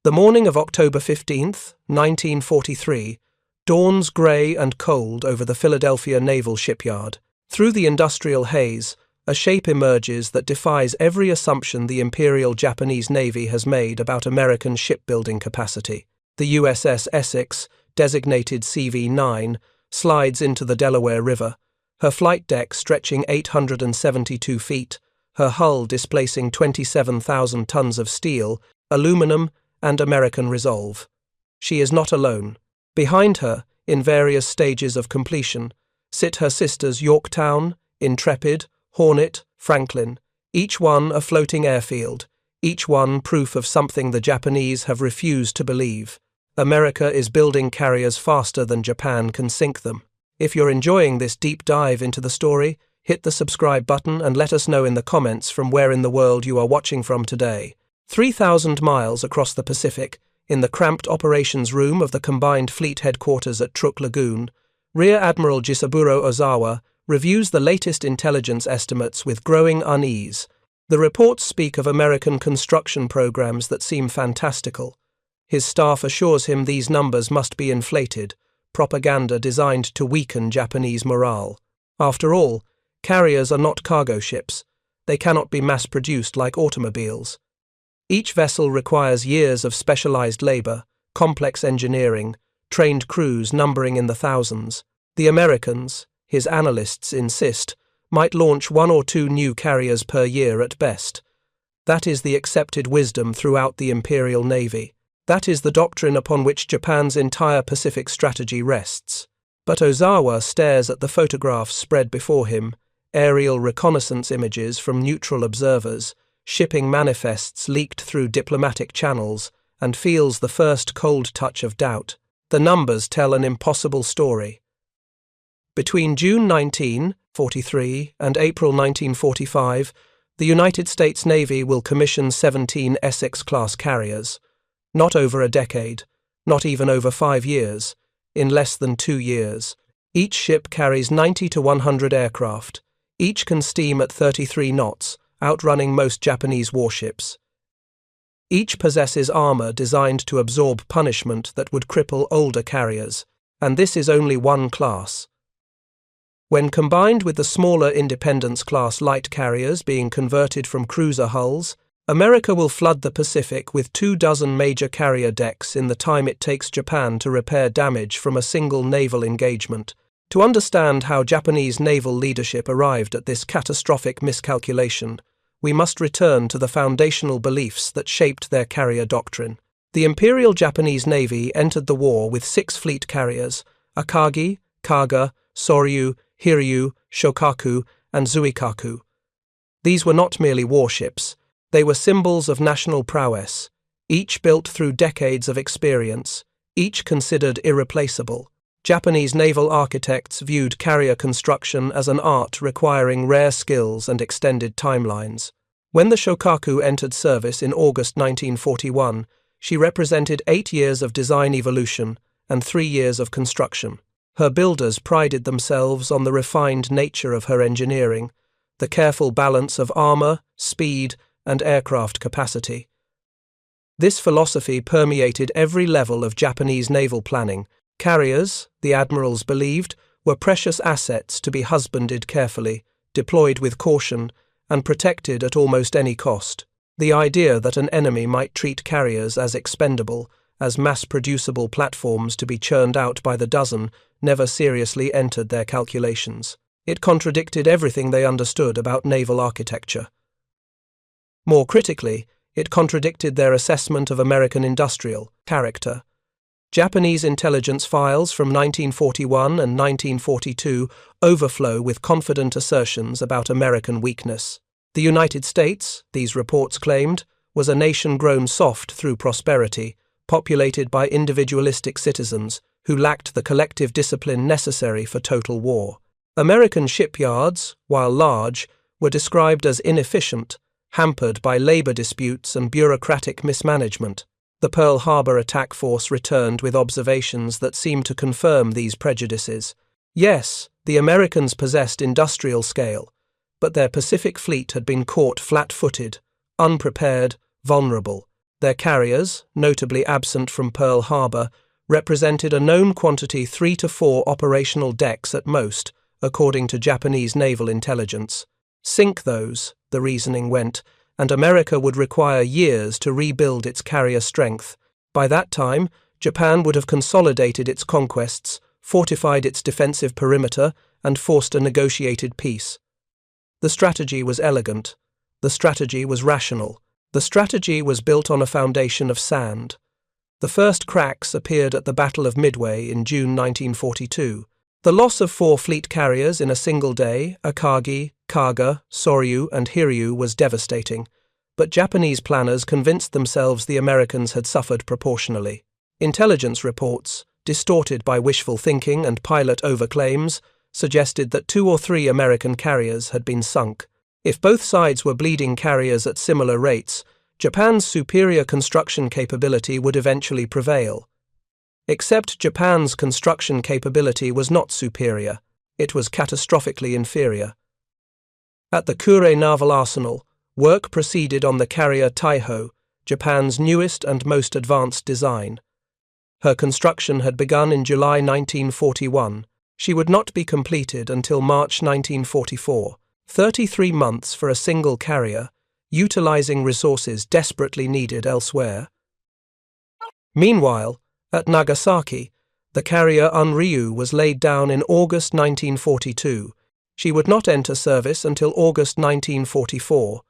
The morning of October 15th, 1943, dawns grey and cold over the Philadelphia Naval Shipyard. Through the industrial haze, a shape emerges that defies every assumption the Imperial Japanese Navy has made about American shipbuilding capacity. The USS Essex, designated CV-9, slides into the Delaware River, her flight deck stretching 872 feet, her hull displacing 27,000 tons of steel, aluminum, and American resolve. She is not alone. Behind her, in various stages of completion, sit her sisters Yorktown, Intrepid, Hornet, Franklin, each one a floating airfield, each one proof of something the Japanese have refused to believe. America is building carriers faster than Japan can sink them. If you're enjoying this deep dive into the story, hit the subscribe button and let us know in the comments from where in the world you are watching from today. 3,000 miles across the Pacific, in the cramped operations room of the Combined Fleet Headquarters at Truk Lagoon, Rear Admiral Jisaburo Ozawa reviews the latest intelligence estimates with growing unease. The reports speak of American construction programs that seem fantastical. His staff assures him these numbers must be inflated, propaganda designed to weaken Japanese morale. After all, carriers are not cargo ships. They cannot be mass-produced like automobiles. Each vessel requires years of specialized labor, complex engineering, trained crews numbering in the thousands. The Americans, his analysts insist, might launch 1 or 2 new carriers per year at best. That is the accepted wisdom throughout the Imperial Navy. That is the doctrine upon which Japan's entire Pacific strategy rests. But Ozawa stares at the photographs spread before him, aerial reconnaissance images from neutral observers, shipping manifests leaked through diplomatic channels, and feels the first cold touch of doubt. The numbers tell an impossible story. Between June 1943 and April 1945, the United States Navy will commission 17 Essex-class carriers. Not over a decade, not even over 5 years, in less than 2 years. Each ship carries 90 to 100 aircraft. Each can steam at 33 knots, outrunning most Japanese warships. Each possesses armor designed to absorb punishment that would cripple older carriers, and this is only one class. When combined with the smaller Independence-class light carriers being converted from cruiser hulls, America will flood the Pacific with 24 major carrier decks in the time it takes Japan to repair damage from a single naval engagement. To understand how Japanese naval leadership arrived at this catastrophic miscalculation, we must return to the foundational beliefs that shaped their carrier doctrine. The Imperial Japanese Navy entered the war with 6 fleet carriers: Akagi, Kaga, Soryu, Hiryu, Shokaku, and Zuikaku. These were not merely warships. They were symbols of national prowess, each built through decades of experience, each considered irreplaceable. Japanese naval architects viewed carrier construction as an art requiring rare skills and extended timelines. When the Shokaku entered service in August 1941, she represented 8 years of design evolution and 3 years of construction. Her builders prided themselves on the refined nature of her engineering, the careful balance of armor, speed, and aircraft capacity. This philosophy permeated every level of Japanese naval planning. Carriers, the admirals believed, were precious assets to be husbanded carefully, deployed with caution, and protected at almost any cost. The idea that an enemy might treat carriers as expendable, as mass-producible platforms to be churned out by the dozen, never seriously entered their calculations. It contradicted everything they understood about naval architecture. More critically, it contradicted their assessment of American industrial character. Japanese intelligence files from 1941 and 1942 overflow with confident assertions about American weakness. The United States, these reports claimed, was a nation grown soft through prosperity, populated by individualistic citizens who lacked the collective discipline necessary for total war. American shipyards, while large, were described as inefficient, hampered by labor disputes and bureaucratic mismanagement. The Pearl Harbor attack force returned with observations that seemed to confirm these prejudices. Yes, the Americans possessed industrial scale, but their Pacific fleet had been caught flat-footed, unprepared, vulnerable. Their carriers, notably absent from Pearl Harbor, represented a known quantity 3 to 4 operational decks at most, according to Japanese naval intelligence. Sink those, the reasoning went, and America would require years to rebuild its carrier strength. By that time, Japan would have consolidated its conquests, fortified its defensive perimeter, and forced a negotiated peace. The strategy was elegant. The strategy was rational. The strategy was built on a foundation of sand. The first cracks appeared at the Battle of Midway in June 1942. The loss of 4 fleet carriers in a single day, Akagi, Kaga, Soryu, and Hiryu, was devastating, but Japanese planners convinced themselves the Americans had suffered proportionally. Intelligence reports, distorted by wishful thinking and pilot overclaims, suggested that 2 or 3 American carriers had been sunk. If both sides were bleeding carriers at similar rates, Japan's superior construction capability would eventually prevail. Except Japan's construction capability was not superior, it was catastrophically inferior. At the Kure Naval Arsenal, work proceeded on the carrier Taiho, Japan's newest and most advanced design. Her construction had begun in July 1941. She would not be completed until March 1944, 33 months for a single carrier, utilizing resources desperately needed elsewhere. Meanwhile, at Nagasaki, the carrier Unryu was laid down in August 1942. She would not enter service until August 1944,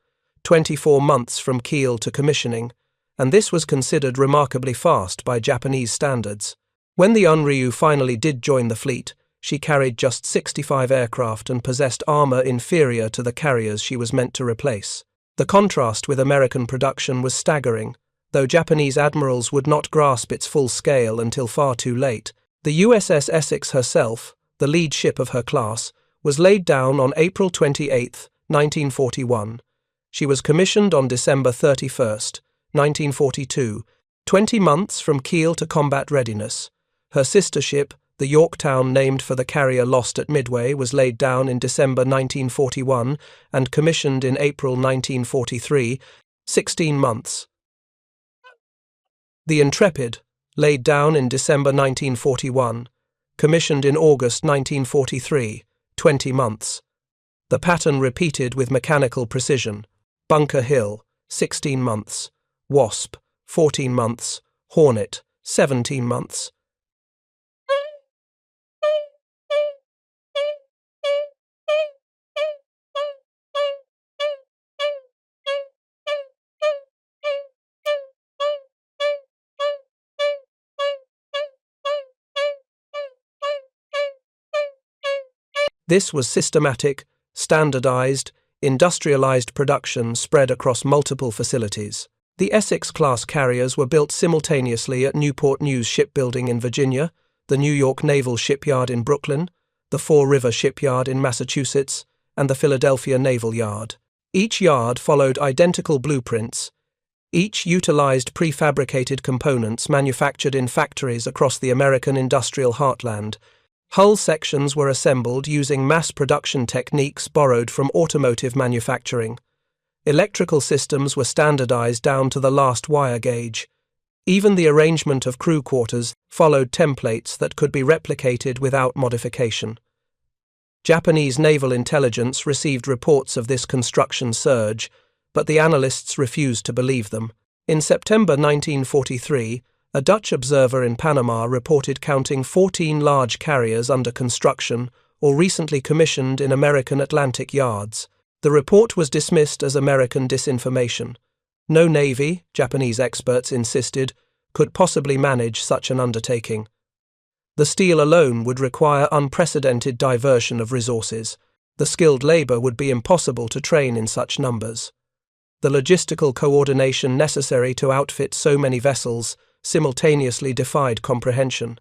24 months from keel to commissioning, and this was considered remarkably fast by Japanese standards. When the Unryu finally did join the fleet, she carried just 65 aircraft and possessed armor inferior to the carriers she was meant to replace. The contrast with American production was staggering. Though Japanese admirals would not grasp its full scale until far too late, the USS Essex herself, the lead ship of her class, was laid down on April 28, 1941. She was commissioned on December 31, 1942, 20 months from keel to combat readiness. Her sister ship, the Yorktown, named for the carrier lost at Midway, was laid down in December 1941 and commissioned in April 1943, 16 months. The Intrepid, laid down in December 1941, commissioned in August 1943, 20 months. The pattern repeated with mechanical precision. Bunker Hill, 16 months. Wasp, 14 months. Hornet, 17 months. This was systematic, standardized, industrialized production spread across multiple facilities. The Essex-class carriers were built simultaneously at Newport News Shipbuilding in Virginia, the New York Naval Shipyard in Brooklyn, the Fall River Shipyard in Massachusetts, and the Philadelphia Naval Yard. Each yard followed identical blueprints. Each utilized prefabricated components manufactured in factories across the American industrial heartland. Hull sections were assembled using mass production techniques borrowed from automotive manufacturing. Electrical systems were standardized down to the last wire gauge. Even the arrangement of crew quarters followed templates that could be replicated without modification. Japanese naval intelligence received reports of this construction surge, but the analysts refused to believe them. In September 1943, a Dutch observer in Panama reported counting 14 large carriers under construction or recently commissioned in American Atlantic yards. The report was dismissed as American disinformation. No navy, Japanese experts insisted, could possibly manage such an undertaking. The steel alone would require unprecedented diversion of resources. The skilled labor would be impossible to train in such numbers. The logistical coordination necessary to outfit so many vessels simultaneously defied comprehension.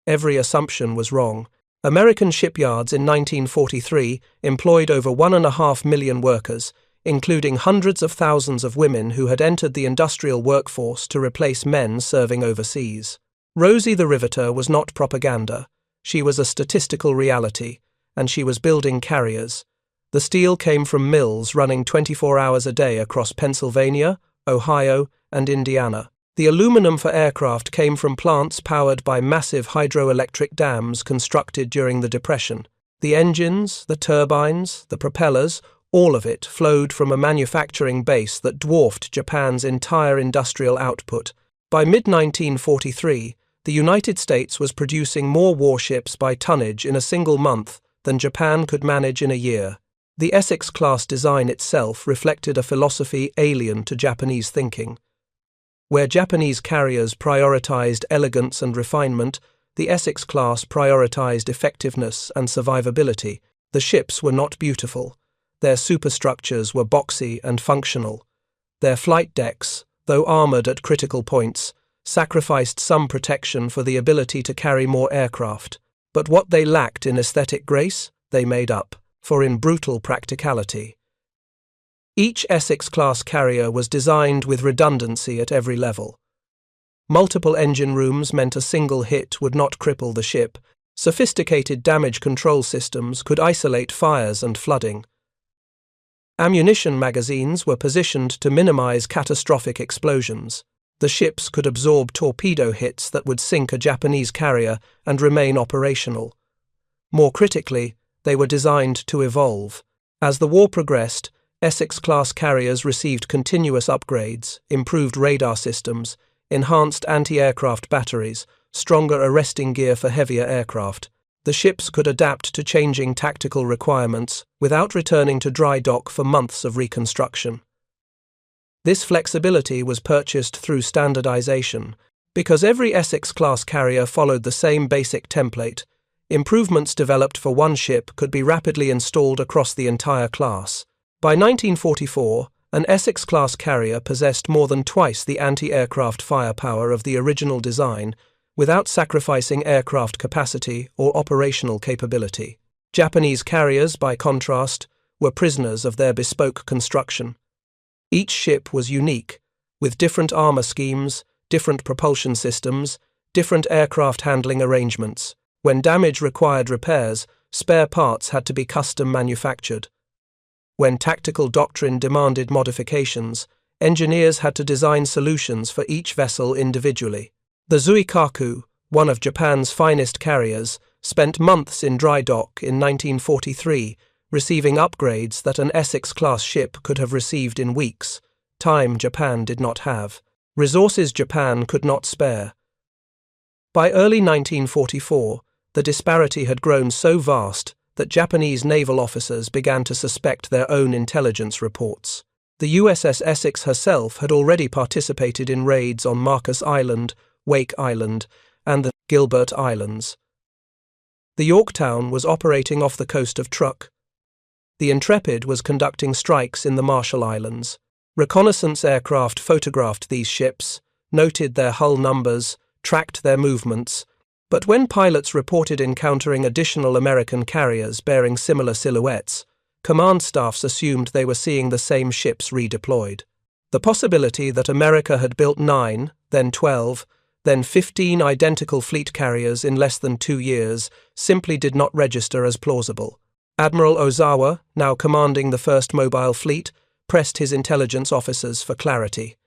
Every assumption was wrong. American shipyards in 1943 employed over 1.5 million workers, including hundreds of thousands of women who had entered the industrial workforce to replace men serving overseas. Rosie the Riveter was not propaganda. She was a statistical reality, and she was building carriers. The steel came from mills running 24 hours a day across Pennsylvania, Ohio, and Indiana. The aluminum for aircraft came from plants powered by massive hydroelectric dams constructed during the Depression. The engines, the turbines, the propellers, all of it flowed from a manufacturing base that dwarfed Japan's entire industrial output. By mid-1943, the United States was producing more warships by tonnage in a single month than Japan could manage in a year. The Essex-class design itself reflected a philosophy alien to Japanese thinking. Where Japanese carriers prioritized elegance and refinement, the Essex-class prioritized effectiveness and survivability. The ships were not beautiful. Their superstructures were boxy and functional. Their flight decks, though armored at critical points, sacrificed some protection for the ability to carry more aircraft. But what they lacked in aesthetic grace, they made up for in brutal practicality. Each Essex-class carrier was designed with redundancy at every level. Multiple engine rooms meant a single hit would not cripple the ship. Sophisticated damage control systems could isolate fires and flooding. Ammunition magazines were positioned to minimize catastrophic explosions. The ships could absorb torpedo hits that would sink a Japanese carrier and remain operational. More critically, they were designed to evolve. As the war progressed, Essex-class carriers received continuous upgrades, improved radar systems, enhanced anti-aircraft batteries, stronger arresting gear for heavier aircraft. The ships could adapt to changing tactical requirements without returning to dry dock for months of reconstruction. This flexibility was purchased through standardization. Because every Essex-class carrier followed the same basic template, improvements developed for one ship could be rapidly installed across the entire class. By 1944, an Essex-class carrier possessed more than twice the anti-aircraft firepower of the original design without sacrificing aircraft capacity or operational capability. Japanese carriers, by contrast, were prisoners of their bespoke construction. Each ship was unique, with different armor schemes, different propulsion systems, different aircraft handling arrangements. When damage required repairs, spare parts had to be custom manufactured. When tactical doctrine demanded modifications, engineers had to design solutions for each vessel individually. The Zuikaku, one of Japan's finest carriers, spent months in dry dock in 1943, receiving upgrades that an Essex-class ship could have received in weeks, time Japan did not have, resources Japan could not spare. By early 1944, the disparity had grown so vast that Japanese naval officers began to suspect their own intelligence reports. The USS Essex herself had already participated in raids on Marcus Island, Wake Island, and the Gilbert Islands. The Yorktown was operating off the coast of Truk. The Intrepid was conducting strikes in the Marshall Islands. Reconnaissance aircraft photographed these ships, noted their hull numbers, tracked their movements, but when pilots reported encountering additional American carriers bearing similar silhouettes, command staffs assumed they were seeing the same ships redeployed. The possibility that America had built 9, then 12, then 15 identical fleet carriers in less than 2 years simply did not register as plausible. Admiral Ozawa, now commanding the first mobile fleet, pressed his intelligence officers for clarity.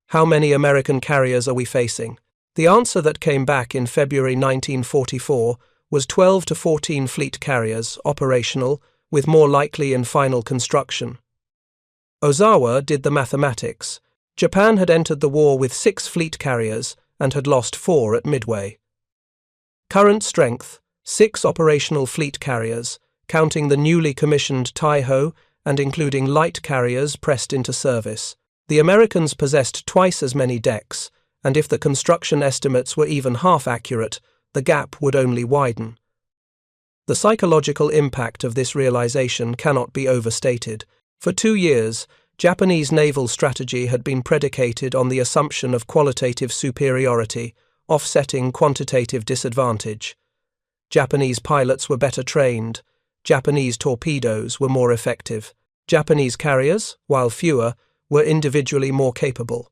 How many American carriers are we facing? The answer that came back in February 1944 was 12 to 14 fleet carriers, operational, with more likely in final construction. Ozawa did the mathematics. Japan had entered the war with 6 fleet carriers and had lost 4 at Midway. Current strength, 6 operational fleet carriers, counting the newly commissioned Taiho and including light carriers pressed into service. The Americans possessed twice as many decks, and if the construction estimates were even half accurate, the gap would only widen. The psychological impact of this realization cannot be overstated. For 2 years, Japanese naval strategy had been predicated on the assumption of qualitative superiority, offsetting quantitative disadvantage. Japanese pilots were better trained. Japanese torpedoes were more effective. Japanese carriers, while fewer, were individually more capable.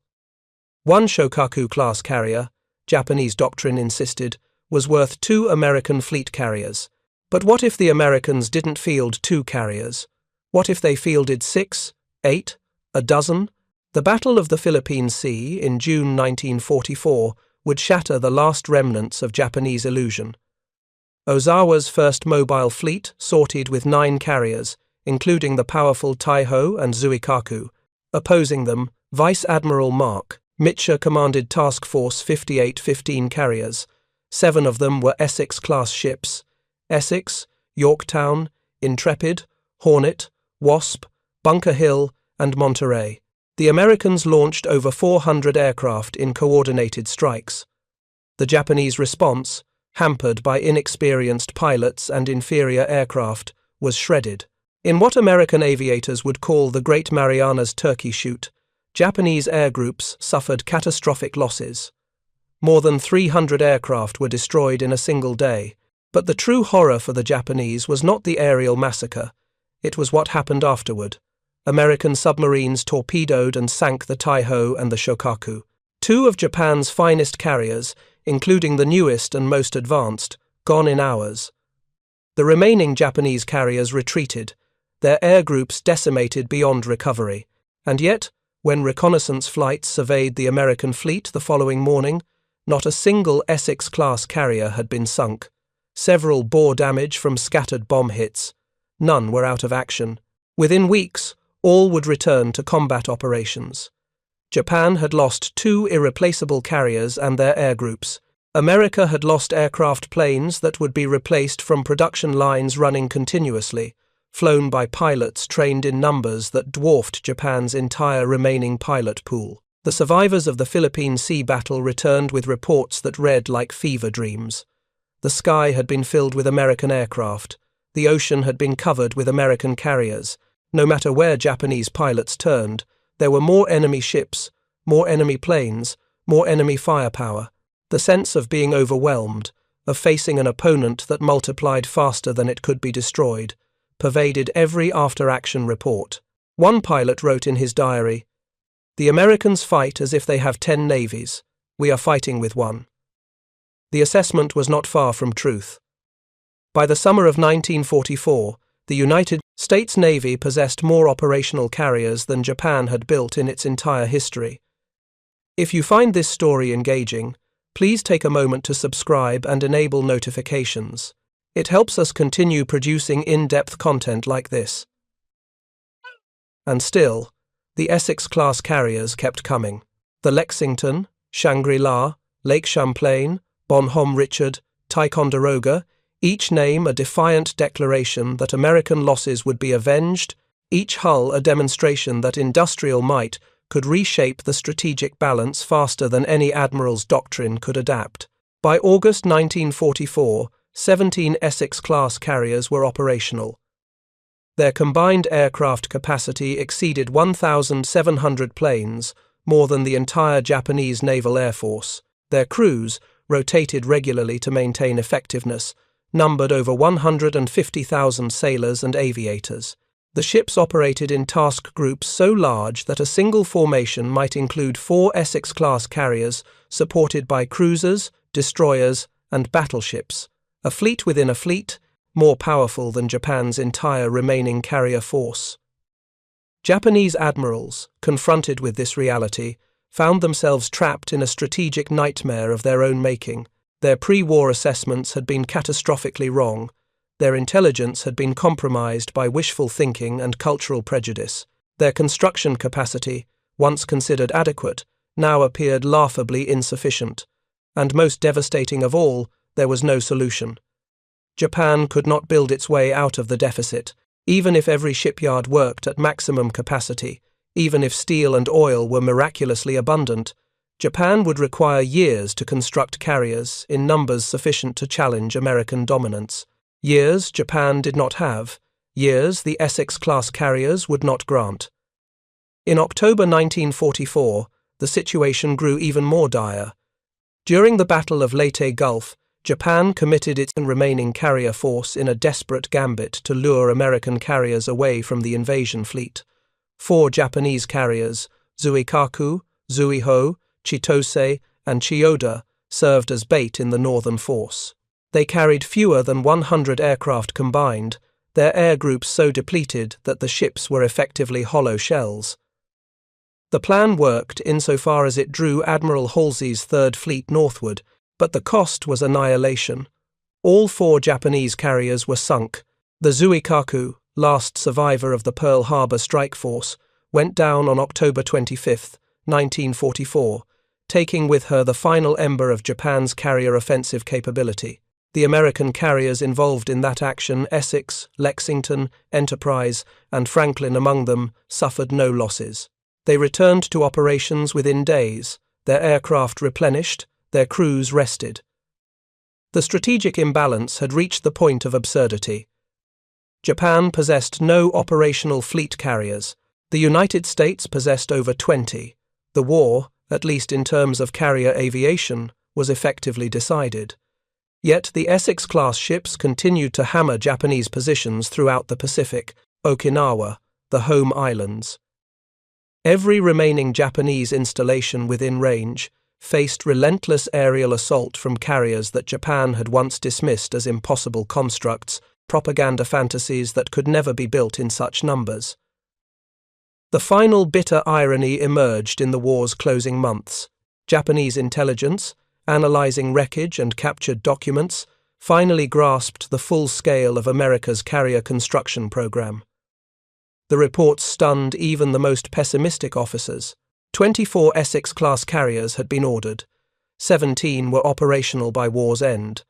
One Shokaku-class carrier, Japanese doctrine insisted, was worth 2 American fleet carriers. But what if the Americans didn't field 2 carriers? What if they fielded 6, 8, a dozen? The Battle of the Philippine Sea in June 1944 would shatter the last remnants of Japanese illusion. Ozawa's first mobile fleet sortied with 9 carriers, including the powerful Taiho and Zuikaku. Opposing them, Vice Admiral Mark Mitcher commanded Task Force 58-15 carriers. 7 of them were Essex-class ships: Essex, Yorktown, Intrepid, Hornet, Wasp, Bunker Hill, and Monterey. The Americans launched over 400 aircraft in coordinated strikes. The Japanese response, hampered by inexperienced pilots and inferior aircraft, was shredded. In what American aviators would call the Great Marianas Turkey Shoot, Japanese air groups suffered catastrophic losses. More than 300 aircraft were destroyed in a single day. But the true horror for the Japanese was not the aerial massacre. It was what happened afterward. American submarines torpedoed and sank the Taiho and the Shokaku. 2 of Japan's finest carriers, including the newest and most advanced, gone in hours. The remaining Japanese carriers retreated, their air groups decimated beyond recovery. And yet, when reconnaissance flights surveyed the American fleet the following morning, not a single Essex-class carrier had been sunk. Several bore damage from scattered bomb hits. None were out of action. Within weeks, all would return to combat operations. Japan had lost 2 irreplaceable carriers and their air groups. America had lost aircraft planes that would be replaced from production lines running continuously, flown by pilots trained in numbers that dwarfed Japan's entire remaining pilot pool. The survivors of the Philippine Sea battle returned with reports that read like fever dreams. The sky had been filled with American aircraft. The ocean had been covered with American carriers. No matter where Japanese pilots turned, there were more enemy ships, more enemy planes, more enemy firepower. The sense of being overwhelmed, of facing an opponent that multiplied faster than it could be destroyed, pervaded every after-action report. One pilot wrote in his diary, "The Americans fight as if they have 10 navies. We are fighting with one." The assessment was not far from truth. By the summer of 1944, the United States Navy possessed more operational carriers than Japan had built in its entire history. If you find this story engaging, please take a moment to subscribe and enable notifications. It helps us continue producing in-depth content like this. And still, the Essex-class carriers kept coming. The Lexington, Shangri-La, Lake Champlain, Bonhomme Richard, Ticonderoga, each name a defiant declaration that American losses would be avenged, each hull a demonstration that industrial might could reshape the strategic balance faster than any admiral's doctrine could adapt. By August 1944, 17 Essex-class carriers were operational. Their combined aircraft capacity exceeded 1,700 planes, more than the entire Japanese Naval Air Force. Their crews, rotated regularly to maintain effectiveness, numbered over 150,000 sailors and aviators. The ships operated in task groups so large that a single formation might include 4 Essex-class carriers supported by cruisers, destroyers, and battleships. A fleet within a fleet, more powerful than Japan's entire remaining carrier force. Japanese admirals, confronted with this reality, found themselves trapped in a strategic nightmare of their own making. Their pre-war assessments had been catastrophically wrong. Their intelligence had been compromised by wishful thinking and cultural prejudice. Their construction capacity, once considered adequate, now appeared laughably insufficient. And most devastating of all, there was no solution. Japan could not build its way out of the deficit, even if every shipyard worked at maximum capacity, even if steel and oil were miraculously abundant. Japan would require years to construct carriers in numbers sufficient to challenge American dominance. Years Japan did not have, years the Essex-class carriers would not grant. In October 1944, the situation grew even more dire. During the Battle of Leyte Gulf, Japan committed its remaining carrier force in a desperate gambit to lure American carriers away from the invasion fleet. 4 Japanese carriers, Zuikaku, Zuiho, Chitose, and Chiyoda, served as bait in the northern force. They carried fewer than 100 aircraft combined, their air groups so depleted that the ships were effectively hollow shells. The plan worked insofar as it drew Admiral Halsey's Third Fleet northward, but the cost was annihilation. All 4 Japanese carriers were sunk. The Zuikaku, last survivor of the Pearl Harbor strike force, went down on October 25, 1944, taking with her the final ember of Japan's carrier offensive capability. The American carriers involved in that action, Essex, Lexington, Enterprise, and Franklin among them, suffered no losses. They returned to operations within days, their aircraft replenished, their crews rested. The strategic imbalance had reached the point of absurdity. Japan possessed no operational fleet carriers. The United States possessed over 20. The war, at least in terms of carrier aviation, was effectively decided. Yet the Essex-class ships continued to hammer Japanese positions throughout the Pacific, Okinawa, the home islands. Every remaining Japanese installation within range faced relentless aerial assault from carriers that Japan had once dismissed as impossible constructs, propaganda fantasies that could never be built in such numbers. The final bitter irony emerged in the war's closing months. Japanese intelligence, analyzing wreckage and captured documents, finally grasped the full scale of America's carrier construction program. The reports stunned even the most pessimistic officers. 24 Essex-class carriers had been ordered. 17 were operational by war's end.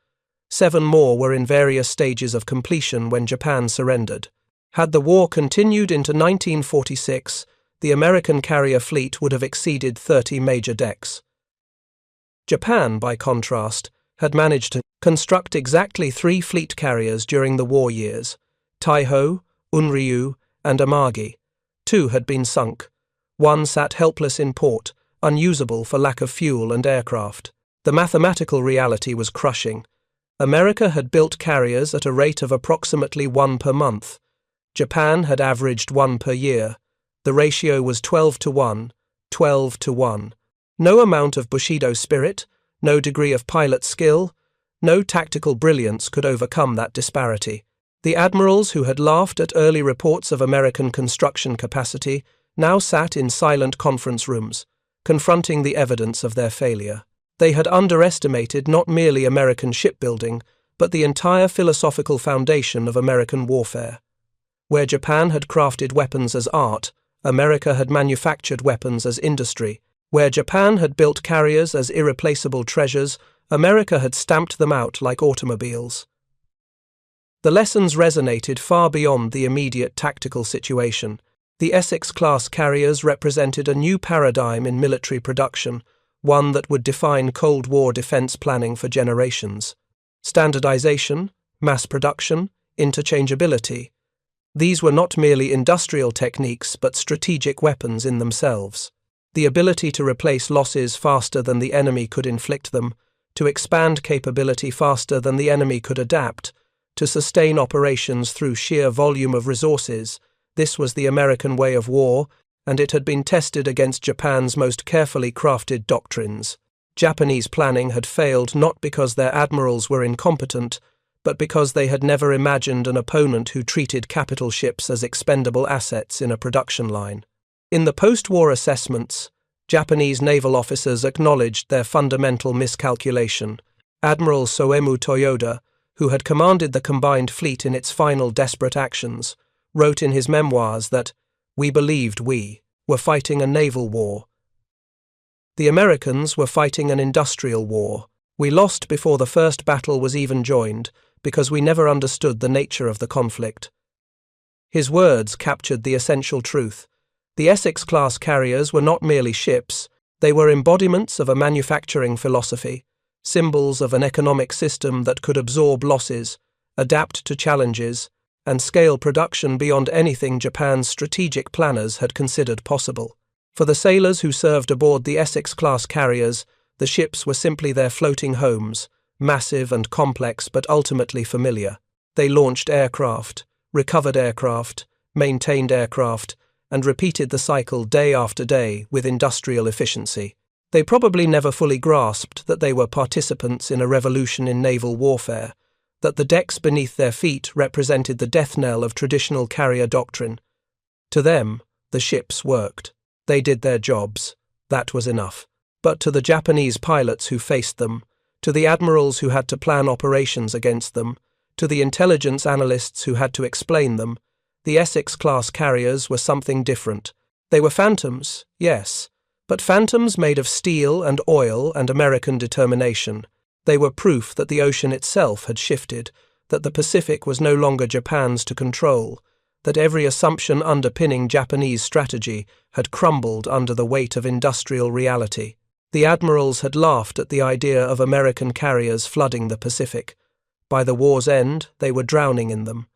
7 more were in various stages of completion when Japan surrendered. Had the war continued into 1946, the American carrier fleet would have exceeded 30 major decks. Japan, by contrast, had managed to construct exactly 3 fleet carriers during the war years: Taiho, Unryu, and Amagi. 2 had been sunk. 1 sat helpless in port, unusable for lack of fuel and aircraft. The mathematical reality was crushing. America had built carriers at a rate of approximately 1 per month. Japan had averaged 1 per year. The ratio was 12 to 1, 12 to 1. No amount of Bushido spirit, no degree of pilot skill, no tactical brilliance could overcome that disparity. The admirals who had laughed at early reports of American construction capacity now sat in silent conference rooms, confronting the evidence of their failure. They had underestimated not merely American shipbuilding, but the entire philosophical foundation of American warfare. Where Japan had crafted weapons as art, America had manufactured weapons as industry. Where Japan had built carriers as irreplaceable treasures, America had stamped them out like automobiles. The lessons resonated far beyond the immediate tactical situation. The Essex-class carriers represented a new paradigm in military production, one that would define Cold War defense planning for generations. Standardization, mass production, interchangeability. These were not merely industrial techniques but strategic weapons in themselves. The ability to replace losses faster than the enemy could inflict them, to expand capability faster than the enemy could adapt, to sustain operations through sheer volume of resources. This was the American way of war, and it had been tested against Japan's most carefully crafted doctrines. Japanese planning had failed not because their admirals were incompetent, but because they had never imagined an opponent who treated capital ships as expendable assets in a production line. In the post-war assessments, Japanese naval officers acknowledged their fundamental miscalculation. Admiral Soemu Toyoda, who had commanded the combined fleet in its final desperate actions, wrote in his memoirs that, "We believed we were fighting a naval war. The Americans were fighting an industrial war. We lost before the first battle was even joined, because we never understood the nature of the conflict." His words captured the essential truth. The Essex-class carriers were not merely ships, they were embodiments of a manufacturing philosophy, symbols of an economic system that could absorb losses, adapt to challenges, and scale production beyond anything Japan's strategic planners had considered possible. For the sailors who served aboard the Essex-class carriers, the ships were simply their floating homes, massive and complex but ultimately familiar. They launched aircraft, recovered aircraft, maintained aircraft, and repeated the cycle day after day with industrial efficiency. They probably never fully grasped that they were participants in a revolution in naval warfare, that the decks beneath their feet represented the death knell of traditional carrier doctrine. To them, the ships worked. They did their jobs. That was enough. But to the Japanese pilots who faced them, to the admirals who had to plan operations against them, to the intelligence analysts who had to explain them, the Essex-class carriers were something different. They were phantoms, yes, but phantoms made of steel and oil and American determination. They were proof that the ocean itself had shifted, that the Pacific was no longer Japan's to control, that every assumption underpinning Japanese strategy had crumbled under the weight of industrial reality. The admirals had laughed at the idea of American carriers flooding the Pacific. By the war's end, they were drowning in them.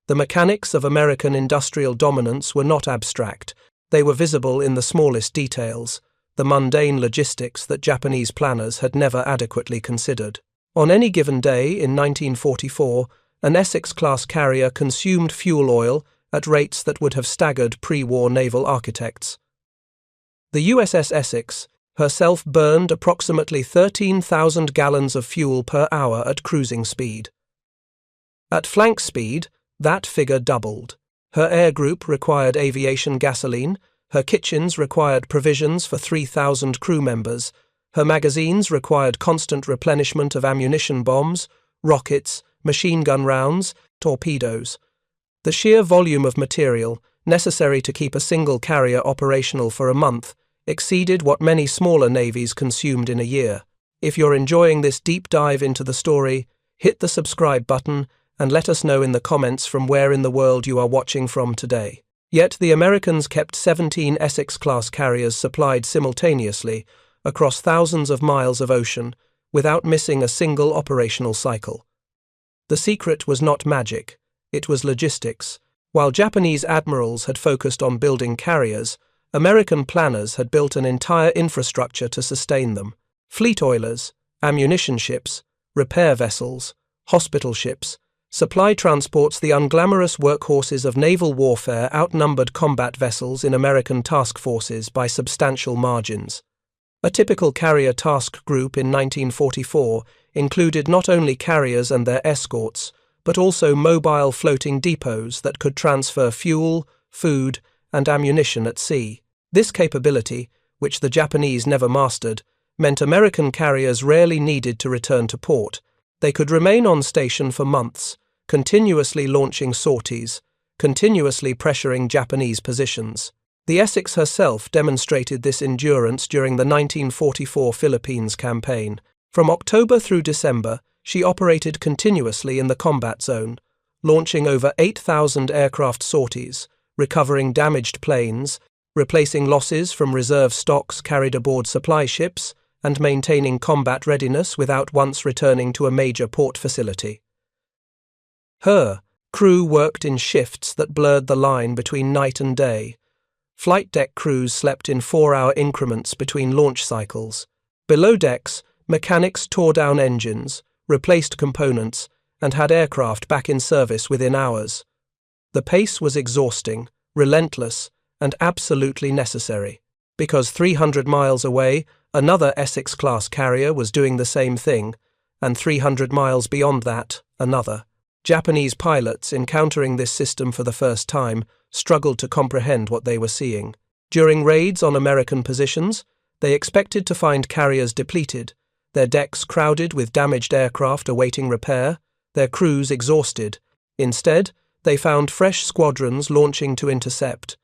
The mechanics of American industrial dominance were not abstract. They were visible in the smallest details, the mundane logistics that Japanese planners had never adequately considered. On any given day in 1944, an Essex-class carrier consumed fuel oil at rates that would have staggered pre-war naval architects. The USS Essex herself burned approximately 13,000 gallons of fuel per hour at cruising speed. At flank speed, that figure doubled. Her air group required aviation gasoline, her kitchens required provisions for 3,000 crew members, her magazines required constant replenishment of ammunition bombs, rockets, machine gun rounds, torpedoes. The sheer volume of material necessary to keep a single carrier operational for a month exceeded what many smaller navies consumed in a year. If you're enjoying this deep dive into the story, hit the subscribe button and let us know in the comments from where in the world you are watching from today. Yet the Americans kept 17 Essex-class carriers supplied simultaneously across thousands of miles of ocean without missing a single operational cycle. The secret was not magic, it was logistics. While Japanese admirals had focused on building carriers, American planners had built an entire infrastructure to sustain them. Fleet oilers, ammunition ships, repair vessels, hospital ships, supply transports. The unglamorous workhorses of naval warfare outnumbered combat vessels in American task forces by substantial margins. A typical carrier task group in 1944 included not only carriers and their escorts, but also mobile floating depots that could transfer fuel, food, and ammunition at sea. This capability, which the Japanese never mastered, meant American carriers rarely needed to return to port. They could remain on station for months, continuously launching sorties, continuously pressuring Japanese positions. The Essex herself demonstrated this endurance during the 1944 Philippines campaign. From October through December, she operated continuously in the combat zone, launching over 8,000 aircraft sorties, recovering damaged planes, replacing losses from reserve stocks carried aboard supply ships, and maintaining combat readiness without once returning to a major port facility. Her crew worked in shifts that blurred the line between night and day. Flight deck crews slept in 4-hour increments between launch cycles. Below decks, mechanics tore down engines, replaced components, and had aircraft back in service within hours. The pace was exhausting, relentless, and absolutely necessary. Because 300 miles away, another Essex-class carrier was doing the same thing, and 300 miles beyond that, another. Japanese pilots, encountering this system for the first time, struggled to comprehend what they were seeing. During raids on American positions, they expected to find carriers depleted, their decks crowded with damaged aircraft awaiting repair, their crews exhausted. Instead, they found fresh squadrons launching to intercept,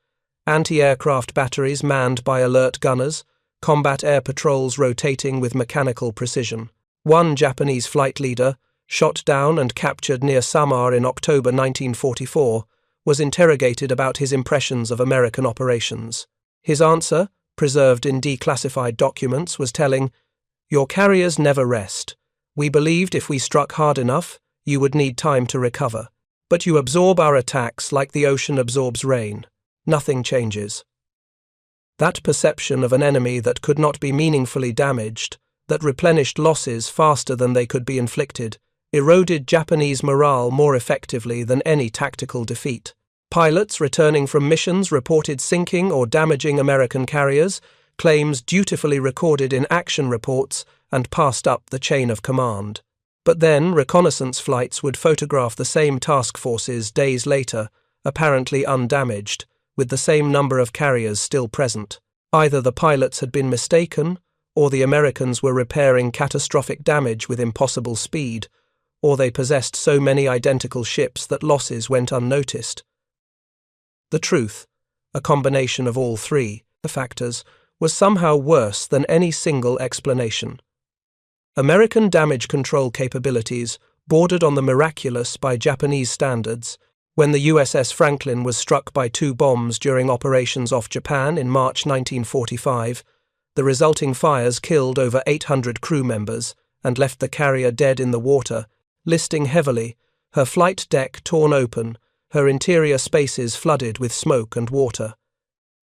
anti-aircraft batteries manned by alert gunners, combat air patrols rotating with mechanical precision. One Japanese flight leader, shot down and captured near Samar in October 1944, was interrogated about his impressions of American operations. His answer, preserved in declassified documents, was telling, "Your carriers never rest. We believed if we struck hard enough, you would need time to recover. But you absorb our attacks like the ocean absorbs rain. Nothing changes." That perception of an enemy that could not be meaningfully damaged, that replenished losses faster than they could be inflicted, eroded Japanese morale more effectively than any tactical defeat. Pilots returning from missions reported sinking or damaging American carriers, claims dutifully recorded in action reports and passed up the chain of command. But then reconnaissance flights would photograph the same task forces days later, apparently undamaged, with the same number of carriers still present. Either the pilots had been mistaken, or the Americans were repairing catastrophic damage with impossible speed, or they possessed so many identical ships that losses went unnoticed. The truth, a combination of all three, the factors, was somehow worse than any single explanation. American damage control capabilities bordered on the miraculous by Japanese standards. When the USS Franklin was struck by 2 bombs during operations off Japan in March 1945, the resulting fires killed over 800 crew members and left the carrier dead in the water, listing heavily, her flight deck torn open, her interior spaces flooded with smoke and water.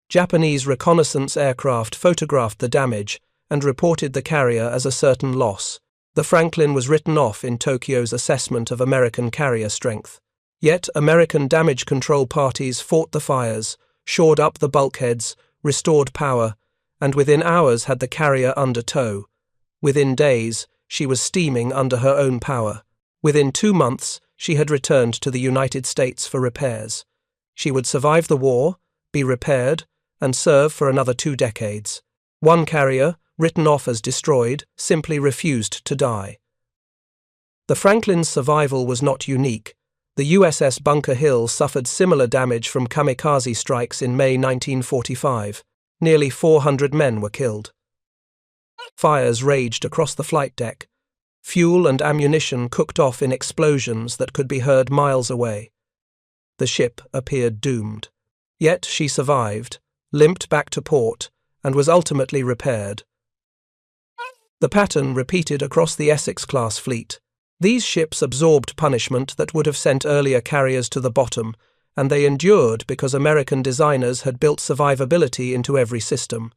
Japanese reconnaissance aircraft photographed the damage and reported the carrier as a certain loss. The Franklin was written off in Tokyo's assessment of American carrier strength. Yet American damage control parties fought the fires, shored up the bulkheads, restored power, and within hours had the carrier under tow. Within days, she was steaming under her own power. Within 2 months, she had returned to the United States for repairs. She would survive the war, be repaired, and serve for another 2 decades. One carrier, written off as destroyed, simply refused to die. The Franklin's survival was not unique. The USS Bunker Hill suffered similar damage from kamikaze strikes in May 1945. Nearly 400 men were killed. Fires raged across the flight deck. Fuel and ammunition cooked off in explosions that could be heard miles away. The ship appeared doomed. Yet she survived, limped back to port, and was ultimately repaired. The pattern repeated across the Essex-class fleet. These ships absorbed punishment that would have sent earlier carriers to the bottom, and they endured because American designers had built survivability into every system.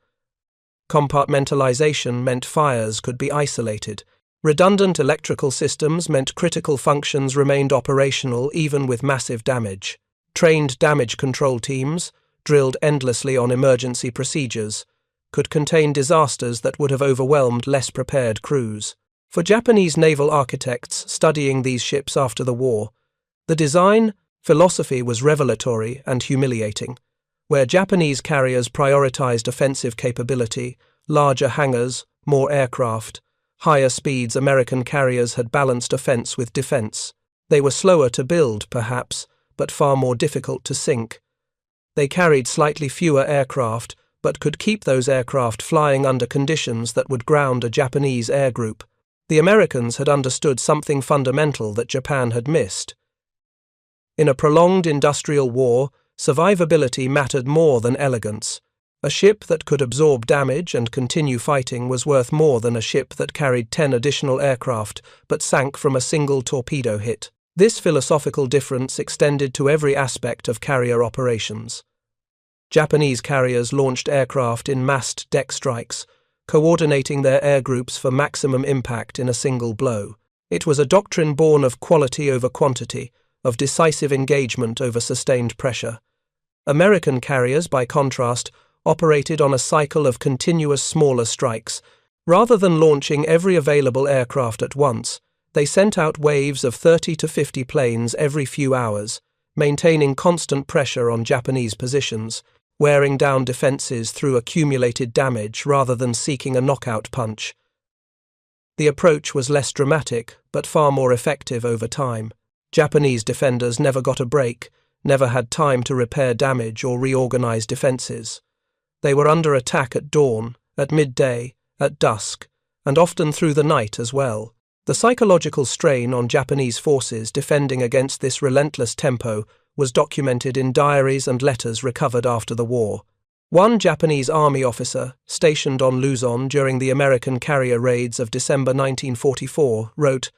Compartmentalization meant fires could be isolated. Redundant electrical systems meant critical functions remained operational even with massive damage. Trained damage control teams, drilled endlessly on emergency procedures, could contain disasters that would have overwhelmed less prepared crews. For Japanese naval architects studying these ships after the war, the design philosophy was revelatory and humiliating. Where Japanese carriers prioritized offensive capability, larger hangars, more aircraft, higher speeds, American carriers had balanced offense with defense. They were slower to build, perhaps, but far more difficult to sink. They carried slightly fewer aircraft, but could keep those aircraft flying under conditions that would ground a Japanese air group. The Americans had understood something fundamental that Japan had missed. In a prolonged industrial war, survivability mattered more than elegance. A ship that could absorb damage and continue fighting was worth more than a ship that carried 10 additional aircraft but sank from a single torpedo hit. This philosophical difference extended to every aspect of carrier operations. Japanese carriers launched aircraft in massed deck strikes, coordinating their air groups for maximum impact in a single blow. It was a doctrine born of quality over quantity, of decisive engagement over sustained pressure. American carriers, by contrast, operated on a cycle of continuous smaller strikes. Rather than launching every available aircraft at once, they sent out waves of 30 to 50 planes every few hours, maintaining constant pressure on Japanese positions, wearing down defenses through accumulated damage rather than seeking a knockout punch. The approach was less dramatic, but far more effective over time. Japanese defenders never got a break, never had time to repair damage or reorganize defenses. They were under attack at dawn, at midday, at dusk, and often through the night as well. The psychological strain on Japanese forces defending against this relentless tempo was documented in diaries and letters recovered after the war. One Japanese army officer, stationed on Luzon during the American carrier raids of December 1944, wrote,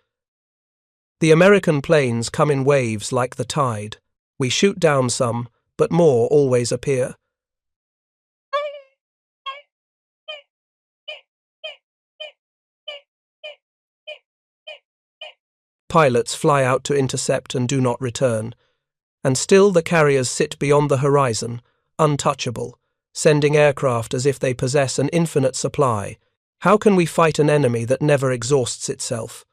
"The American planes come in waves like the tide. We shoot down some, but more always appear." Pilots fly out to intercept and do not return. And still the carriers sit beyond the horizon, untouchable, sending aircraft as if they possess an infinite supply. How can we fight an enemy that never exhausts itself?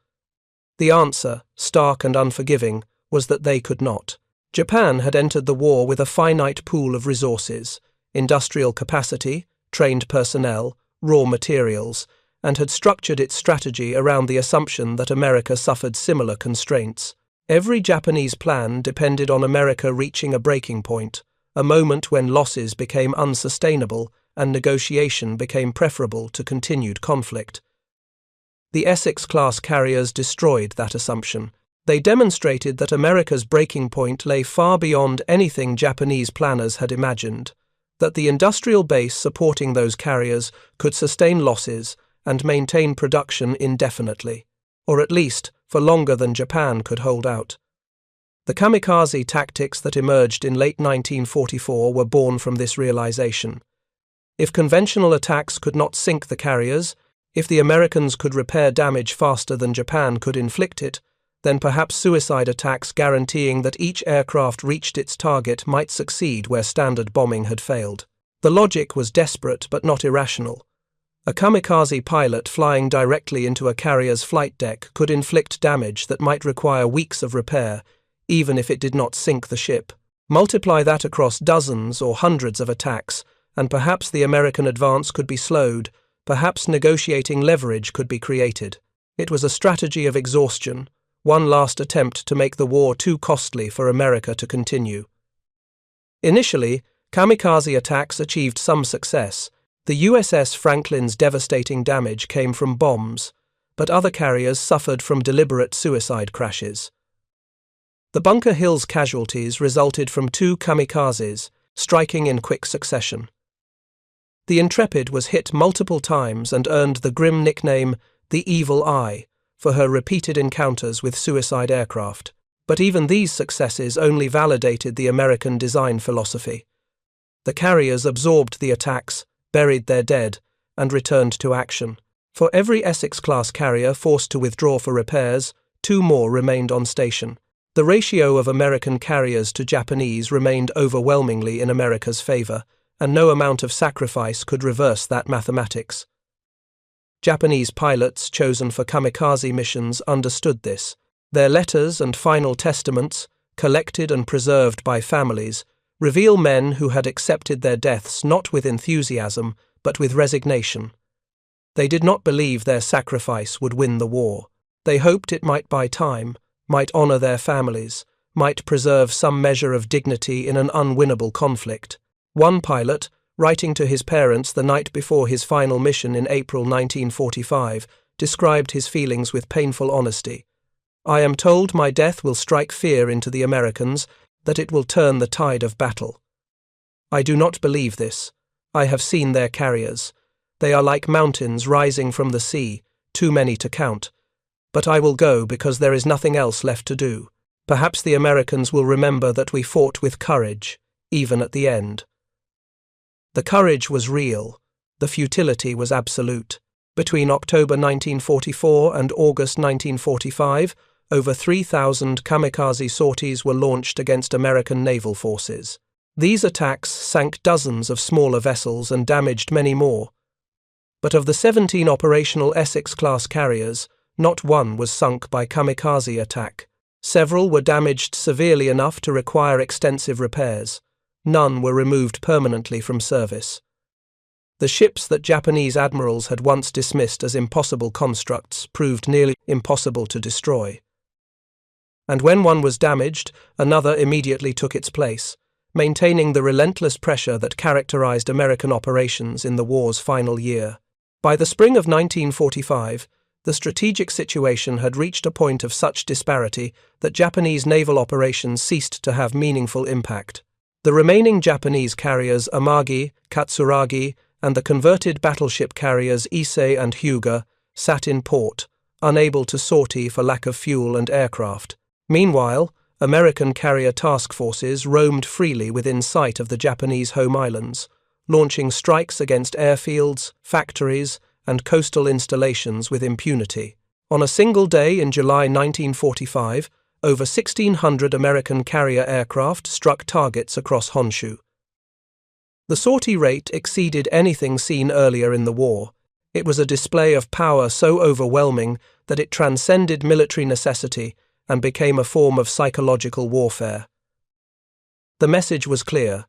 The answer, stark and unforgiving, was that they could not. Japan had entered the war with a finite pool of resources, industrial capacity, trained personnel, raw materials, and had structured its strategy around the assumption that America suffered similar constraints. Every Japanese plan depended on America reaching a breaking point, a moment when losses became unsustainable and negotiation became preferable to continued conflict. The Essex-class carriers destroyed that assumption. They demonstrated that America's breaking point lay far beyond anything Japanese planners had imagined, that the industrial base supporting those carriers could sustain losses and maintain production indefinitely, or at least for longer than Japan could hold out. The kamikaze tactics that emerged in late 1944 were born from this realization. If conventional attacks could not sink the carriers, if the Americans could repair damage faster than Japan could inflict it, then perhaps suicide attacks guaranteeing that each aircraft reached its target might succeed where standard bombing had failed. The logic was desperate but not irrational. A kamikaze pilot flying directly into a carrier's flight deck could inflict damage that might require weeks of repair, even if it did not sink the ship. Multiply that across dozens or hundreds of attacks, and perhaps the American advance could be slowed, perhaps negotiating leverage could be created. It was a strategy of exhaustion, one last attempt to make the war too costly for America to continue. Initially, kamikaze attacks achieved some success. The USS Franklin's devastating damage came from bombs, but other carriers suffered from deliberate suicide crashes. The Bunker Hill's casualties resulted from 2 kamikazes, striking in quick succession. The Intrepid was hit multiple times and earned the grim nickname, the Evil Eye, for her repeated encounters with suicide aircraft. But even these successes only validated the American design philosophy. The carriers absorbed the attacks, buried their dead, and returned to action. For every Essex-class carrier forced to withdraw for repairs, 2 more remained on station. The ratio of American carriers to Japanese remained overwhelmingly in America's favor, and no amount of sacrifice could reverse that mathematics. Japanese pilots chosen for kamikaze missions understood this. Their letters and final testaments, collected and preserved by families, reveal men who had accepted their deaths not with enthusiasm, but with resignation. They did not believe their sacrifice would win the war. They hoped it might buy time, might honor their families, might preserve some measure of dignity in an unwinnable conflict. One pilot, writing to his parents the night before his final mission in April 1945, described his feelings with painful honesty. "I am told my death will strike fear into the Americans, that it will turn the tide of battle. I do not believe this. I have seen their carriers. They are like mountains rising from the sea, too many to count. But I will go because there is nothing else left to do. Perhaps the Americans will remember that we fought with courage, even at the end." The courage was real. The futility was absolute. Between October 1944 and August 1945, over 3,000 kamikaze sorties were launched against American naval forces. These attacks sank dozens of smaller vessels and damaged many more. But of the 17 operational Essex-class carriers, not one was sunk by kamikaze attack. Several were damaged severely enough to require extensive repairs. None were removed permanently from service. The ships that Japanese admirals had once dismissed as impossible constructs proved nearly impossible to destroy. And when one was damaged, another immediately took its place, maintaining the relentless pressure that characterized American operations in the war's final year. By the spring of 1945, the strategic situation had reached a point of such disparity that Japanese naval operations ceased to have meaningful impact. The remaining Japanese carriers Amagi, Katsuragi, and the converted battleship carriers Issei and Hyuga sat in port, unable to sortie for lack of fuel and aircraft. Meanwhile, American carrier task forces roamed freely within sight of the Japanese home islands, launching strikes against airfields, factories, and coastal installations with impunity. On a single day in July 1945, over 1,600 American carrier aircraft struck targets across Honshu. The sortie rate exceeded anything seen earlier in the war. It was a display of power so overwhelming that it transcended military necessity and became a form of psychological warfare. The message was clear.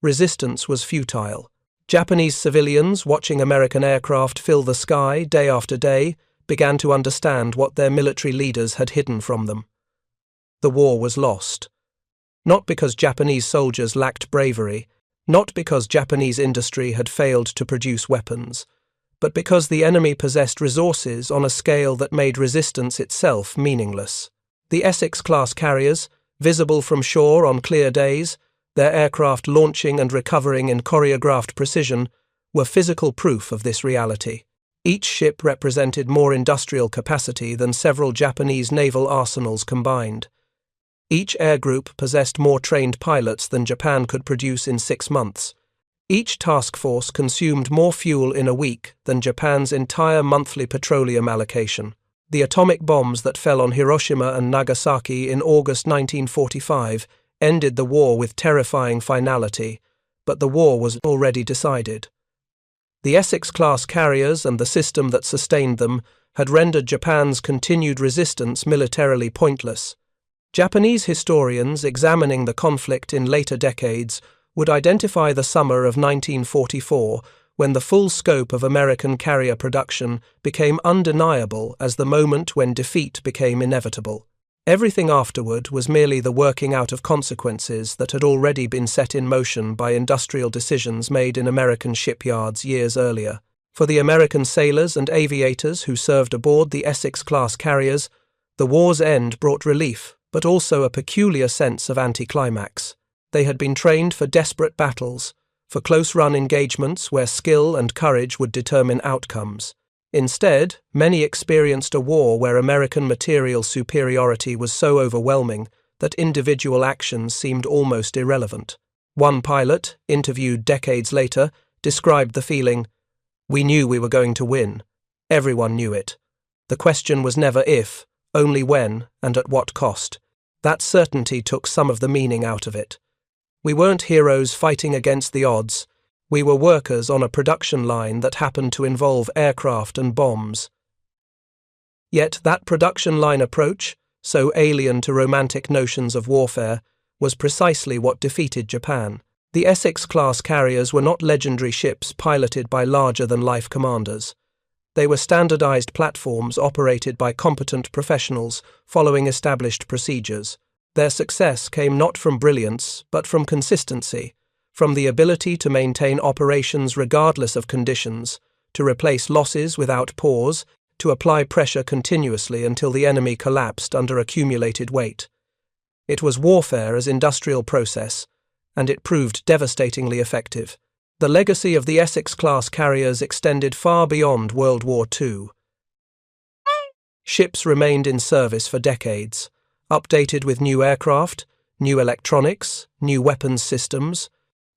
Resistance was futile. Japanese civilians watching American aircraft fill the sky day after day began to understand what their military leaders had hidden from them. The war was lost. Not because Japanese soldiers lacked bravery, not because Japanese industry had failed to produce weapons, but because the enemy possessed resources on a scale that made resistance itself meaningless. The Essex-class carriers, visible from shore on clear days, their aircraft launching and recovering in choreographed precision, were physical proof of this reality. Each ship represented more industrial capacity than several Japanese naval arsenals combined. Each air group possessed more trained pilots than Japan could produce in 6 months. Each task force consumed more fuel in a week than Japan's entire monthly petroleum allocation. The atomic bombs that fell on Hiroshima and Nagasaki in August 1945 ended the war with terrifying finality, but the war was already decided. The Essex-class carriers and the system that sustained them had rendered Japan's continued resistance militarily pointless. Japanese historians examining the conflict in later decades would identify the summer of 1944 when the full scope of American carrier production became undeniable as the moment when defeat became inevitable. Everything afterward was merely the working out of consequences that had already been set in motion by industrial decisions made in American shipyards years earlier. For the American sailors and aviators who served aboard the Essex-class carriers, the war's end brought relief, but also a peculiar sense of anticlimax. They had been trained for desperate battles, for close-run engagements where skill and courage would determine outcomes. Instead, many experienced a war where American material superiority was so overwhelming that individual actions seemed almost irrelevant. One pilot, interviewed decades later, described the feeling, "We knew we were going to win. Everyone knew it. The question was never if, only when, and at what cost." That certainty took some of the meaning out of it. We weren't heroes fighting against the odds. We were workers on a production line that happened to involve aircraft and bombs. Yet that production line approach, so alien to romantic notions of warfare, was precisely what defeated Japan. The Essex-class carriers were not legendary ships piloted by larger-than-life commanders. They were standardized platforms operated by competent professionals following established procedures. Their success came not from brilliance, but from consistency, from the ability to maintain operations regardless of conditions, to replace losses without pause, to apply pressure continuously until the enemy collapsed under accumulated weight. It was warfare as industrial process, and it proved devastatingly effective. The legacy of the Essex-class carriers extended far beyond World War II. Ships remained in service for decades, updated with new aircraft, new electronics, new weapons systems.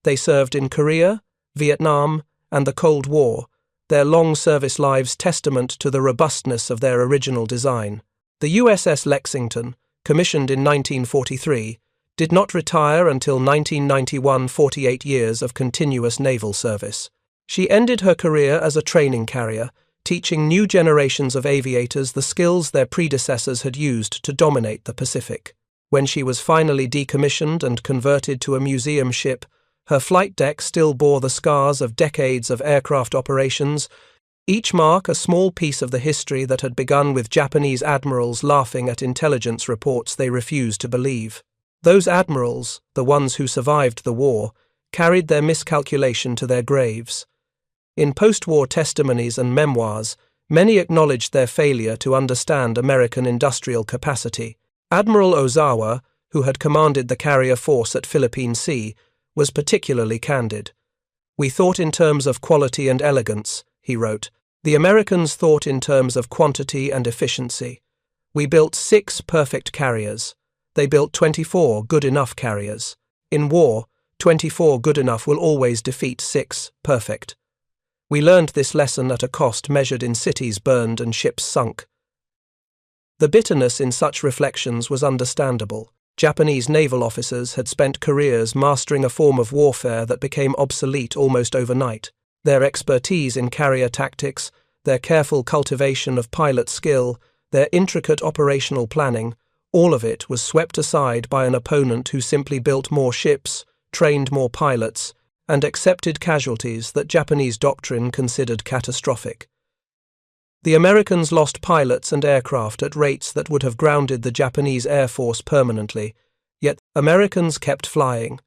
They served in Korea, Vietnam, and the Cold War, their long service lives testament to the robustness of their original design. The USS Lexington, commissioned in 1943, did not retire until 1991, 48 years of continuous naval service. She ended her career as a training carrier, teaching new generations of aviators the skills their predecessors had used to dominate the Pacific. When she was finally decommissioned and converted to a museum ship, her flight deck still bore the scars of decades of aircraft operations, each mark a small piece of the history that had begun with Japanese admirals laughing at intelligence reports they refused to believe. Those admirals, the ones who survived the war, carried their miscalculation to their graves. In post-war testimonies and memoirs, many acknowledged their failure to understand American industrial capacity. Admiral Ozawa, who had commanded the carrier force at Philippine Sea, was particularly candid. "We thought in terms of quality and elegance," he wrote. "The Americans thought in terms of quantity and efficiency. We built 6 perfect carriers. They built 24 good-enough carriers. In war, 24 good enough will always defeat 6 perfect. We learned this lesson at a cost measured in cities burned and ships sunk." The bitterness in such reflections was understandable. Japanese naval officers had spent careers mastering a form of warfare that became obsolete almost overnight. Their expertise in carrier tactics, their careful cultivation of pilot skill, their intricate operational planning, all of it was swept aside by an opponent who simply built more ships, trained more pilots, and accepted casualties that Japanese doctrine considered catastrophic. The Americans lost pilots and aircraft at rates that would have grounded the Japanese Air Force permanently, yet Americans kept flying.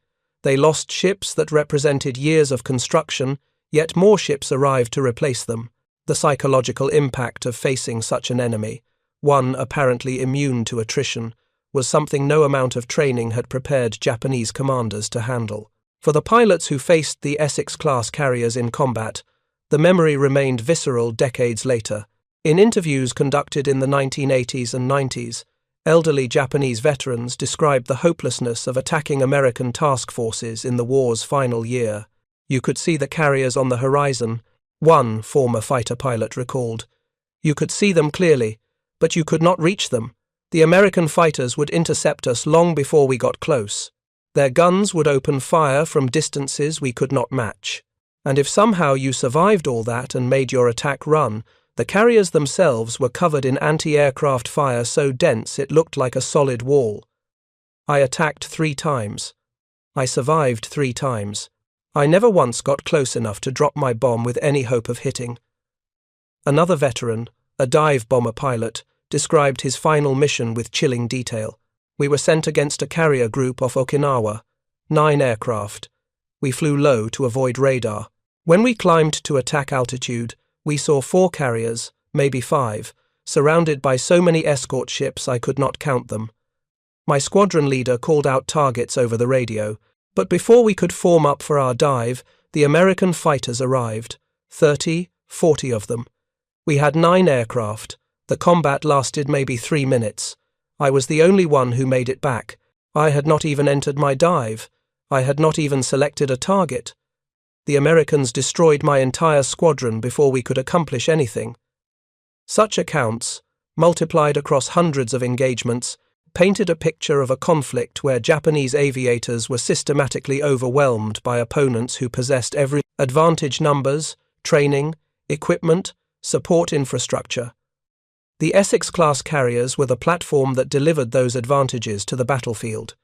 They lost ships that represented years of construction, yet more ships arrived to replace them. The psychological impact of facing such an enemy, one apparently immune to attrition, was something no amount of training had prepared Japanese commanders to handle. For the pilots who faced the Essex-class carriers in combat, the memory remained visceral decades later. In interviews conducted in the 1980s and 90s, elderly Japanese veterans described the hopelessness of attacking American task forces in the war's final year. You could see the carriers on the horizon, one former fighter pilot recalled. You could see them clearly, but you could not reach them. The American fighters would intercept us long before we got close. Their guns would open fire from distances we could not match. And if somehow you survived all that and made your attack run, the carriers themselves were covered in anti-aircraft fire so dense it looked like a solid wall. I attacked 3 times. I survived 3 times. I never once got close enough to drop my bomb with any hope of hitting. Another veteran, a dive bomber pilot, described his final mission with chilling detail. We were sent against a carrier group off Okinawa, 9 aircraft. We flew low to avoid radar. When we climbed to attack altitude, we saw 4 carriers, maybe 5, surrounded by so many escort ships I could not count them. My squadron leader called out targets over the radio, but before we could form up for our dive, the American fighters arrived, 30, 40 of them. We had 9 aircraft. The combat lasted maybe 3 minutes. I was the only one who made it back. I had not even entered my dive. I had not even selected a target. The Americans destroyed my entire squadron before we could accomplish anything. Such accounts, multiplied across hundreds of engagements, painted a picture of a conflict where Japanese aviators were systematically overwhelmed by opponents who possessed every advantage: numbers, training, equipment, support infrastructure. The Essex-class carriers were the platform that delivered those advantages to the battlefield.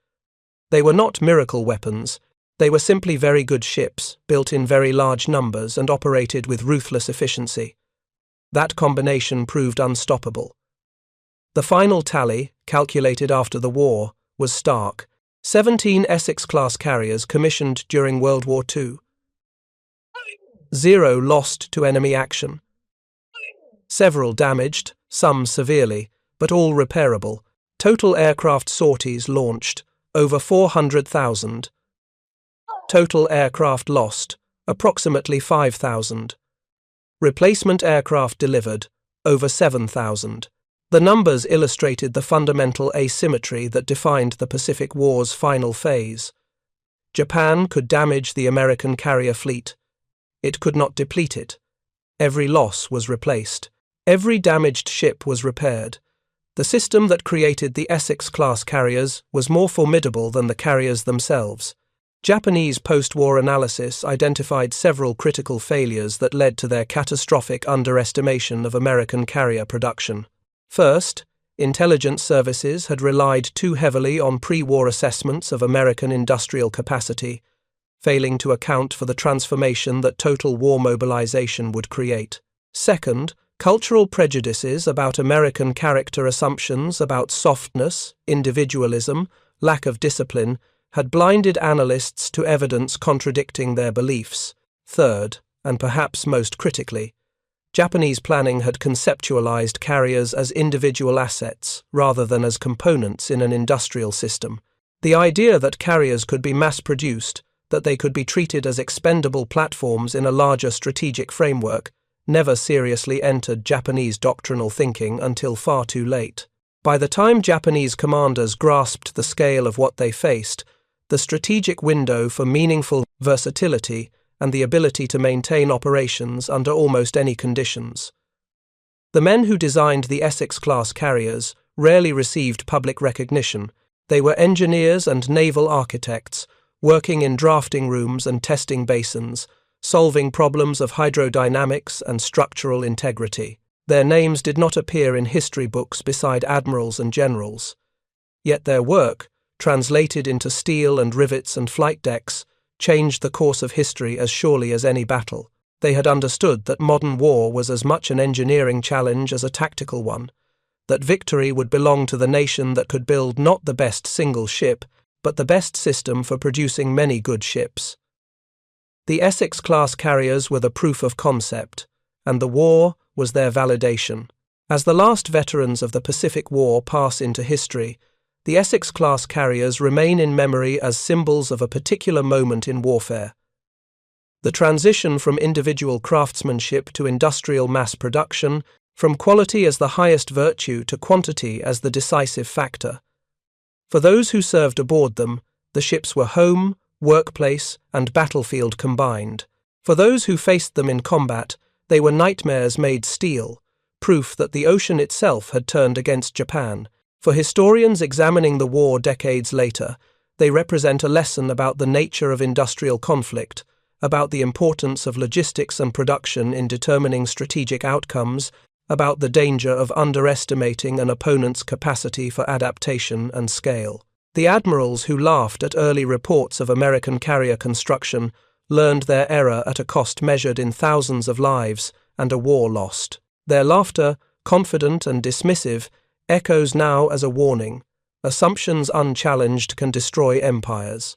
They were not miracle weapons. They were simply very good ships, built in very large numbers and operated with ruthless efficiency. That combination proved unstoppable. The final tally, calculated after the war, was stark: 17 Essex-class carriers commissioned during World War II. 0 lost to enemy action. Several damaged, some severely, but all repairable. Total aircraft sorties launched, over 400,000. Total aircraft lost, approximately 5,000. Replacement aircraft delivered, over 7,000. The numbers illustrated the fundamental asymmetry that defined the Pacific War's final phase. Japan could damage the American carrier fleet. It could not deplete it. Every loss was replaced. Every damaged ship was repaired. The system that created the Essex-class carriers was more formidable than the carriers themselves. Japanese post-war analysis identified several critical failures that led to their catastrophic underestimation of American carrier production. First, intelligence services had relied too heavily on pre-war assessments of American industrial capacity, failing to account for the transformation that total war mobilization would create. Second, cultural prejudices about American character, assumptions about softness, individualism, lack of discipline, had blinded analysts to evidence contradicting their beliefs. Third, and perhaps most critically, Japanese planning had conceptualized carriers as individual assets rather than as components in an industrial system. The idea that carriers could be mass-produced, that they could be treated as expendable platforms in a larger strategic framework, never seriously entered Japanese doctrinal thinking until far too late. By the time Japanese commanders grasped the scale of what they faced, the strategic window for meaningful versatility and the ability to maintain operations under almost any conditions. The men who designed the Essex-class carriers rarely received public recognition. They were engineers and naval architects, working in drafting rooms and testing basins, solving problems of hydrodynamics and structural integrity. Their names did not appear in history books beside admirals and generals. Yet their work, translated into steel and rivets and flight decks, changed the course of history as surely as any battle. They had understood that modern war was as much an engineering challenge as a tactical one, that victory would belong to the nation that could build not the best single ship, but the best system for producing many good ships. The Essex-class carriers were the proof of concept, and the war was their validation. As the last veterans of the Pacific War pass into history, the Essex-class carriers remain in memory as symbols of a particular moment in warfare. The transition from individual craftsmanship to industrial mass production, from quality as the highest virtue to quantity as the decisive factor. For those who served aboard them, the ships were home, workplace, and battlefield combined. For those who faced them in combat, they were nightmares made steel, proof that the ocean itself had turned against Japan. For historians examining the war decades later, they represent a lesson about the nature of industrial conflict, about the importance of logistics and production in determining strategic outcomes, about the danger of underestimating an opponent's capacity for adaptation and scale. The admirals who laughed at early reports of American carrier construction learned their error at a cost measured in thousands of lives and a war lost. Their laughter, confident and dismissive, echoes now as a warning. Assumptions unchallenged can destroy empires.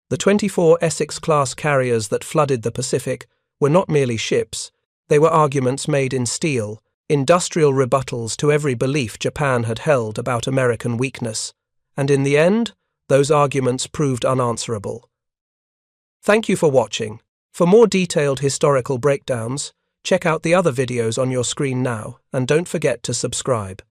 The 24 Essex-class carriers that flooded the Pacific were not merely ships, they were arguments made in steel, industrial rebuttals to every belief Japan had held about American weakness, and in the end, those arguments proved unanswerable. Thank you for watching. For more detailed historical breakdowns, check out the other videos on your screen now, and don't forget to subscribe.